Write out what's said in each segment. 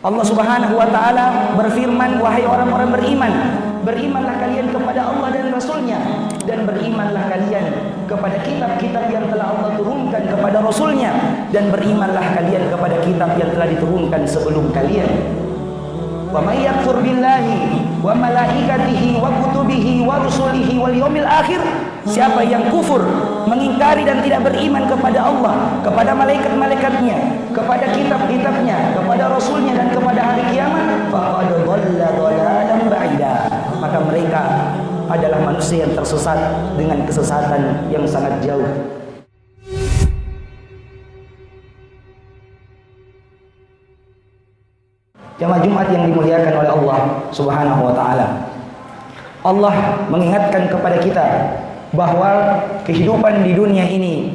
Allah Subhanahu wa ta'ala berfirman, wahai orang-orang beriman, berimanlah kalian kepada Allah dan Rasulnya, dan berimanlah kalian kepada kitab-kitab yang telah Allah turunkan kepada Rasulnya, dan berimanlah kalian kepada kitab yang telah diturunkan sebelum kalian. Wa may yakfur billahi wa malaikatihi wa kutubihi wa rusulihi wal yaumil akhir, siapa yang kufur, mengingkari dan tidak beriman kepada Allah, kepada malaikat-malaikatnya, kepada kitab-kitabnya, kepada rasulnya dan kepada hari kiamat, faqad dhalla dhalalan ba'ida, maka mereka adalah manusia yang tersesat dengan kesesatan yang sangat jauh. Jamaah Jumat yang dimuliakan oleh Allah Subhanahu wa ta'ala, Allah mengingatkan kepada kita bahwa kehidupan di dunia ini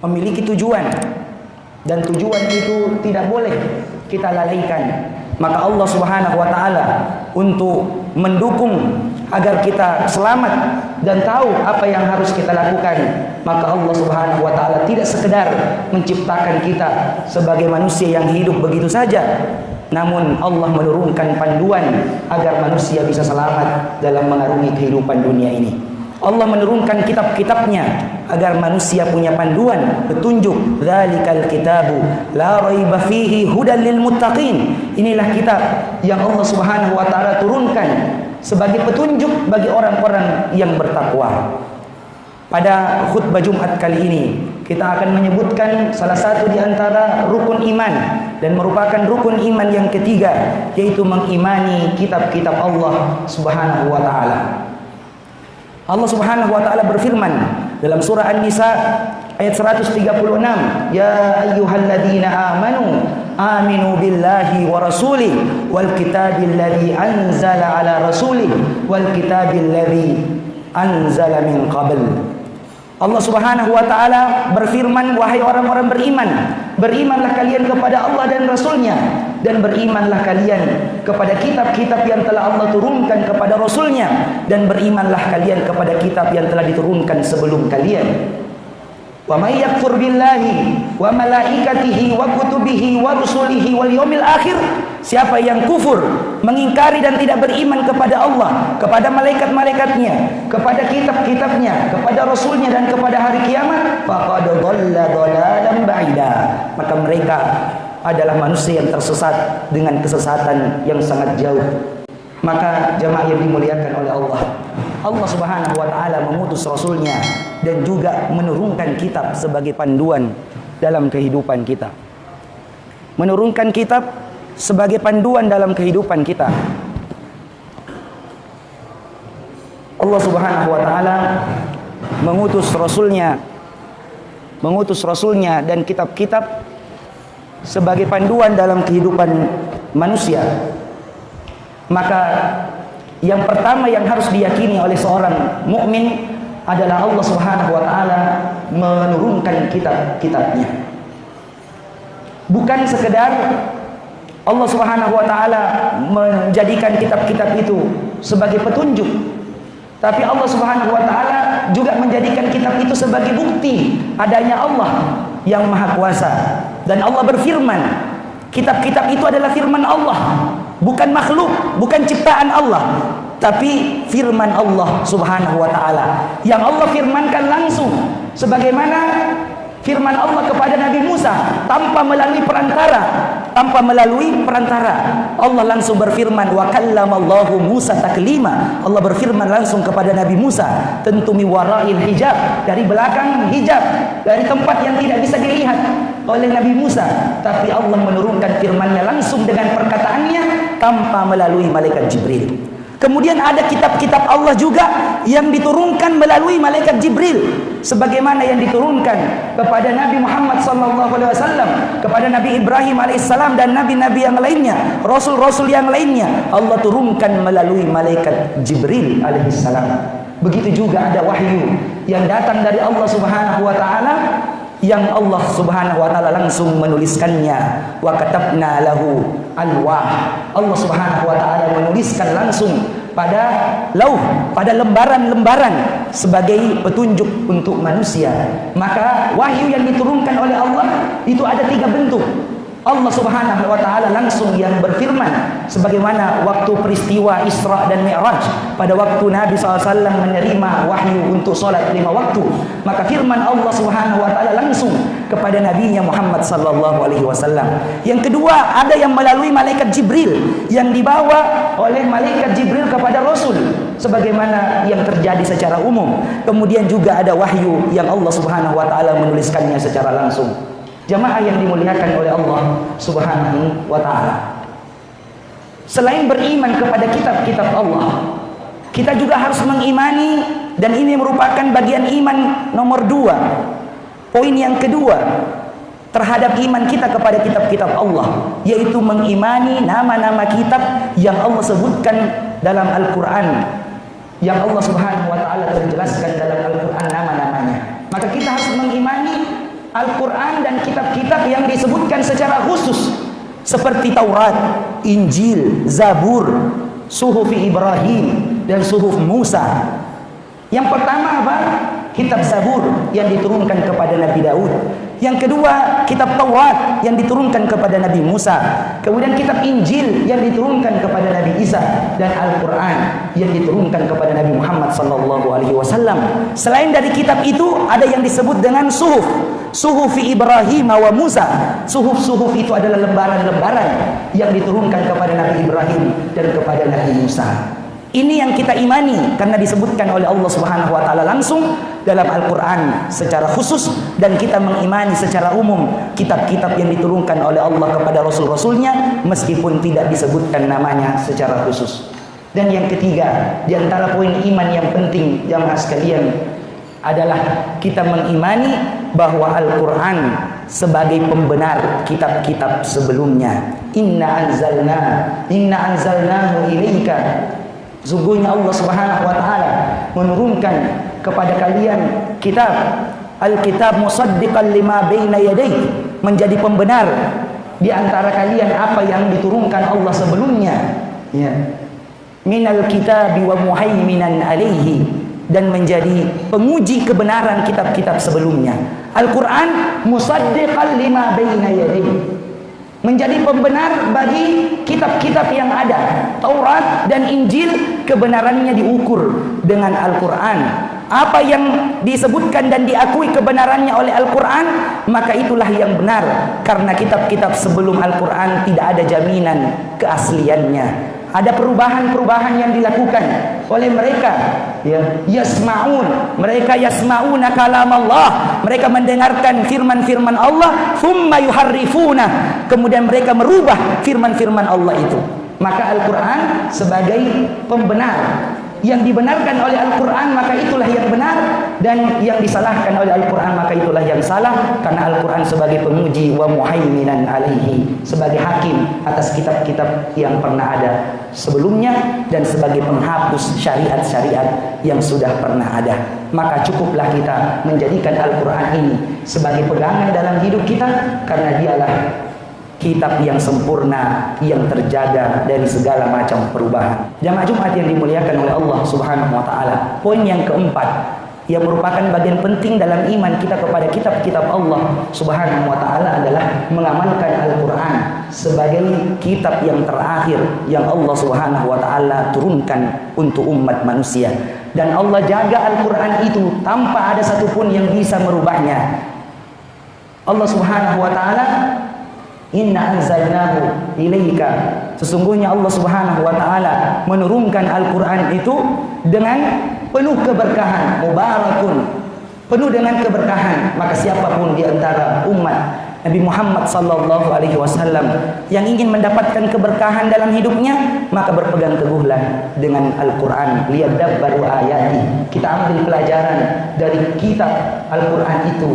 memiliki tujuan, dan tujuan itu tidak boleh kita lalaikan. Maka Allah Subhanahu wa ta'ala untuk mendukung agar kita selamat dan tahu apa yang harus kita lakukan, maka Allah Subhanahu wa ta'ala tidak sekedar menciptakan kita sebagai manusia yang hidup begitu saja, namun Allah menurunkan panduan agar manusia bisa selamat dalam mengarungi kehidupan dunia ini. Allah menurunkan kitab-kitabnya agar manusia punya panduan, petunjuk. Dzalikal kitabu la raiba fihi hudan lil muttaqin. Inilah kitab yang Allah Subhanahu wa taala turunkan sebagai petunjuk bagi orang-orang yang bertakwa. Pada khutbah Jumat kali ini kita akan menyebutkan salah satu di antara rukun iman, dan merupakan rukun iman yang ketiga, yaitu mengimani kitab-kitab Allah Subhanahu wa taala. Allah Subhanahu wa taala berfirman dalam surah An-Nisa ayat 136, ya ayyuhalladzina amanu aminu billahi wa rasulih wal kitabil ladzi anzala ala rasulih wal kitabil ladzi anzala min qabl. Allah Subhanahu wa ta'ala berfirman, wahai orang-orang beriman, berimanlah kalian kepada Allah dan Rasulnya, dan berimanlah kalian kepada kitab-kitab yang telah Allah turunkan kepada Rasulnya, dan berimanlah kalian kepada kitab yang telah diturunkan sebelum kalian. Wa may yakfur billahi wa malaikatihi wa kutubihi wa rusulihi wal yaumil akhir, siapa yang kufur, mengingkari dan tidak beriman kepada Allah, kepada malaikat-malaikatnya, kepada kitab-kitabnya, kepada rasulnya dan kepada hari kiamat, faqad dhalla dhalalan ba'ida, maka mereka adalah manusia yang tersesat dengan kesesatan yang sangat jauh. Maka jamaah yang dimuliakan oleh Allah, Allah Subhanahu wa ta'ala mengutus Rasulnya dan juga menurunkan kitab sebagai panduan dalam kehidupan kita. Menurunkan kitab sebagai panduan dalam kehidupan kita. Allah Subhanahu wa ta'ala mengutus Rasulnya dan kitab-kitab sebagai panduan dalam kehidupan manusia. Maka yang pertama yang harus diyakini oleh seorang mukmin adalah Allah Subhanahu wa ta'ala menurunkan kitab-kitabnya. Bukan sekedar Allah Subhanahu wa ta'ala menjadikan kitab-kitab itu sebagai petunjuk, tapi Allah Subhanahu wa ta'ala juga menjadikan kitab itu sebagai bukti adanya Allah yang Maha Kuasa. Dan Allah berfirman, kitab-kitab itu adalah firman Allah, bukan makhluk, bukan ciptaan Allah, tapi firman Allah Subhanahu wa ta'ala yang Allah firmankan langsung, sebagaimana firman Allah kepada Nabi Musa tanpa melalui perantara. Allah langsung berfirman, wa kallamallahu Musa taklima. Allah berfirman langsung kepada Nabi Musa, tentu mi wara'il hijab, dari belakang hijab, dari tempat yang tidak bisa dilihat oleh Nabi Musa, tapi Allah menurunkan firman-Nya langsung dengan perkataannya tanpa melalui malaikat Jibril. Kemudian ada kitab-kitab Allah juga yang diturunkan melalui malaikat Jibril, sebagaimana yang diturunkan kepada Nabi Muhammad SAW, kepada Nabi Ibrahim alaihissalam dan nabi-nabi yang lainnya, rasul-rasul yang lainnya, Allah turunkan melalui malaikat Jibril alaihissalam. Begitu juga ada wahyu yang datang dari Allah Subhanahu wa ta'ala, yang Allah Subhanahu wa ta'ala langsung menuliskannya. Wa katabna lahu alwah. Allah Subhanahu wa ta'ala menuliskan langsung pada lauh, pada lembaran-lembaran sebagai petunjuk untuk manusia. Maka wahyu yang diturunkan oleh Allah itu ada 3 bentuk. Allah Subhanahu wa taala langsung yang berfirman sebagaimana waktu peristiwa Isra dan Mi'raj, pada waktu Nabi SAW menerima wahyu untuk salat 5 waktu, maka firman Allah Subhanahu wa taala langsung kepada nabinya Muhammad sallallahu alaihi wasallam. Yang kedua, ada yang melalui malaikat Jibril, yang dibawa oleh malaikat Jibril kepada Rasul sebagaimana yang terjadi secara umum. Kemudian juga ada wahyu yang Allah Subhanahu wa taala menuliskannya secara langsung. Jamaah yang dimuliakan oleh Allah Subhanahu wa taala, selain beriman kepada kitab-kitab Allah, kita juga harus mengimani, dan ini merupakan bagian iman nomor 2. Poin yang kedua terhadap iman kita kepada kitab-kitab Allah, yaitu mengimani nama-nama kitab yang Allah sebutkan dalam Al-Quran, yang Allah Subhanahu wa taala telah jelaskan dalam Al-Quran nama-namanya. Maka kita harus mengimani Al-Quran dan kitab-kitab yang disebutkan secara khusus, seperti Taurat, Injil, Zabur, Suhuf Ibrahim, dan Suhuf Musa. Yang pertama apa? Kitab Zabur yang diturunkan kepada Nabi Daud. Yang kedua, kitab Taurat yang diturunkan kepada Nabi Musa. Kemudian kitab Injil yang diturunkan kepada Nabi Isa, dan Al-Quran yang diturunkan kepada Nabi Muhammad sallallahu alaihi wasallam. Selain dari kitab itu, ada yang disebut dengan suhuf. Suhuf Ibrahim wa Musa. Suhuf itu adalah lembaran-lembaran yang diturunkan kepada Nabi Ibrahim dan kepada Nabi Musa. Ini yang kita imani karena disebutkan oleh Allah Subhanahu wa taala langsung dalam Al-Quran secara khusus, dan kita mengimani secara umum kitab-kitab yang diturunkan oleh Allah kepada Rasul-Rasulnya meskipun tidak disebutkan namanya secara khusus. Dan yang ketiga, di antara poin iman yang penting jamaah sekalian, adalah kita mengimani bahwa Al-Quran sebagai pembenar kitab-kitab sebelumnya. Inna anzalnahu ilaika. Sungguhnya Allah Subhanahu wa taala menurunkan kepada kalian kitab, Alkitab musaddiqan lima baina yadayhi, menjadi pembenar di antara kalian apa yang diturunkan Allah sebelumnya, ya. Minal kitabi wa muhaiminan alaihi, dan menjadi penguji kebenaran kitab-kitab sebelumnya. Al-Quran musaddiqan lima baina yadayhi, menjadi pembenar bagi kitab-kitab yang ada. Taurat dan Injil kebenarannya diukur dengan Al-Quran. Apa yang disebutkan dan diakui kebenarannya oleh Al-Quran, maka itulah yang benar, karena kitab-kitab sebelum Al-Quran tidak ada jaminan keasliannya. Ada perubahan-perubahan yang dilakukan oleh mereka, ya. Mereka yasma'una kalam Allah, mereka mendengarkan firman-firman Allah, thumma yuharrifuna, kemudian mereka merubah firman-firman Allah itu. Maka Al-Quran sebagai pembenar, yang dibenarkan oleh Al-Quran maka itulah yang benar, dan yang disalahkan oleh Al-Quran maka itulah yang salah, karena Al-Quran sebagai penguji wa muhaiminan alaihi, sebagai hakim atas kitab-kitab yang pernah ada sebelumnya, dan sebagai penghapus syariat-syariat yang sudah pernah ada. Maka cukuplah kita menjadikan Al-Quran ini sebagai pegangan dalam hidup kita, karena dialah kitab yang sempurna, yang terjaga dari segala macam perubahan. Jamaah Jumat yang dimuliakan oleh Allah Subhanahu wa taala, poin yang keempat yang merupakan bagian penting dalam iman kita kepada kitab-kitab Allah Subhanahu wa taala adalah mengamalkan Al-Quran sebagai kitab yang terakhir yang Allah Subhanahu wa taala turunkan untuk umat manusia. Dan Allah jaga Al-Quran itu tanpa ada satupun yang bisa merubahnya. Allah Subhanahu wa taala, Inna anzalnahu ilaika, sesungguhnya Allah Subhanahu wa taala menurunkan Al-Quran itu dengan penuh keberkahan, mubarakun, penuh dengan keberkahan. Maka siapapun di antara umat Nabi Muhammad sallallahu alaihi wasallam yang ingin mendapatkan keberkahan dalam hidupnya, maka berpegang teguhlah dengan Al-Quran. Liyadabbaru ayati, kita ambil pelajaran dari kitab Al-Quran itu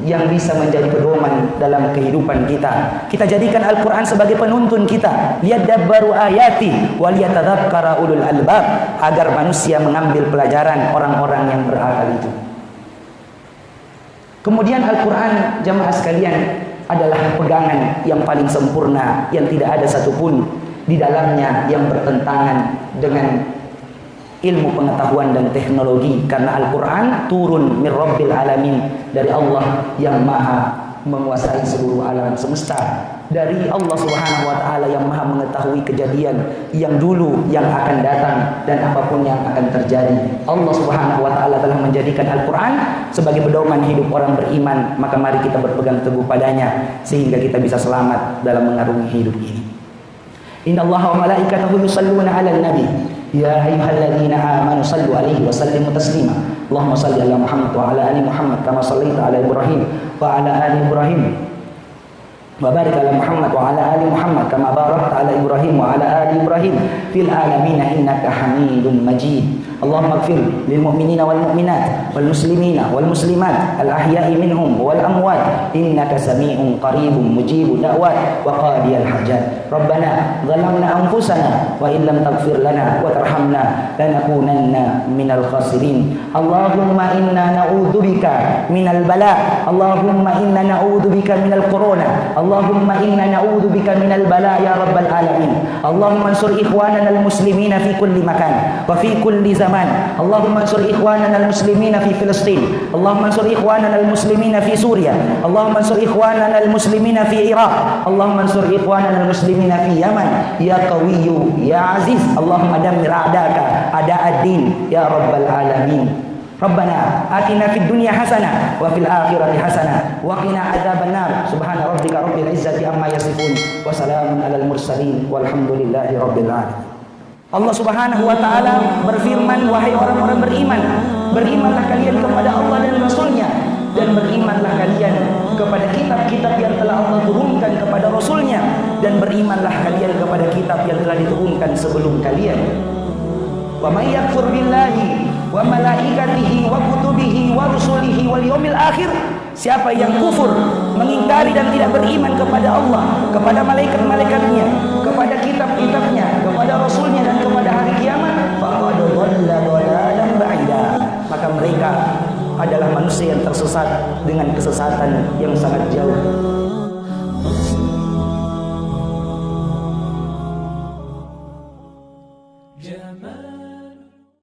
yang bisa menjadi pedoman dalam kehidupan kita. Kita jadikan Al-Quran sebagai penuntun kita. Liyadabbaru ayati wa liyatadzakkara ulul albab, agar manusia mengambil pelajaran, orang-orang yang berakal itu. Kemudian Al-Quran, jamaah sekalian, adalah pegangan yang paling sempurna, yang tidak ada satupun di dalamnya yang bertentangan dengan ilmu pengetahuan dan teknologi, karena Al-Quran turun min Rabbil Alamin, dari Allah yang maha menguasai seluruh alam semesta. Dari Allah Subhanahu wa taala yang Maha mengetahui kejadian yang dulu, yang akan datang, dan apapun yang akan terjadi. Allah Subhanahu wa taala telah menjadikan Al-Qur'an sebagai pedoman hidup orang beriman, maka mari kita berpegang teguh padanya sehingga kita bisa selamat dalam mengarungi hidup ini. Innallaha wa malaikatahu yusalluna 'alan nabi ya ayyuhalladzina amanu sallu 'alaihi wa sallimu taslima. Allahumma shalli ala Muhammad wa ala ali Muhammad kama shallaita ala Ibrahim wa ala ali Ibrahim wa barik ala Muhammad wa ala ali Muhammad kama barakta ala Ibrahim wa ala ali Ibrahim fil alamin innaka Hamidum Majid. Allahumma ighfir lil mu'minina wal mu'minat wal muslimina wal muslimat al ahya'i minhum wal amwat innaka sami'un qaribun mujibud da'wat wa qadiyal hajat. Rabbana zalamna anfusana wa in lam taghfir lana wa tarhamna lanakunanna minal khasirin. Allahumma inna na'udzubika minal bala. Allahumma inna na'udzubika minal corona. Allahumma inna na'udzubika minal bala ya rabbal alamin. Allahumma ansur ikhwanana al muslimina fi kulli makan wa fi kulli zaman. Allahumma ansur ikhwanana al muslimina fi Filistin. Allahumma ansur ikhwanana al muslimina fi Suria. Allahumma ansur ikhwanana al muslimina fi Iraq. Allahumma ansur ikhwanana al muslimina fi Yaman. Ya Qawiyyu ya Aziz. Allahumma dammir a'daka a'da'ad-din ya rabbal alamin. Rabbana atina fid dunya hasanah wa fil akhirati hasanah wa qina adzabannar. Subhana rabbika rabbil izzati amma yasifun wa salamun alal mursalin walhamdulillahi rabbil alamin. Allah Subhanahu wa taala berfirman, wahai orang-orang beriman, berimanlah kalian kepada Allah dan Rasulnya, dan berimanlah kalian kepada kitab-kitab yang telah Allah turunkan kepada Rasulnya, dan berimanlah kalian kepada kitab yang telah diturunkan sebelum kalian. Wa may yakfur billahi wa malaikatihi wa kutubihi wa rusulihi wal yaumil akhir. Siapa yang kufur, mengingkari dan tidak beriman kepada Allah, kepada malaikat-malaikatnya, kepada kitab-kitabnya, kepada rasulnya dan kepada hari kiamat, faqad dhalla dhalalan ba'ida. Maka mereka adalah manusia yang tersesat dengan kesesatan yang sangat jauh.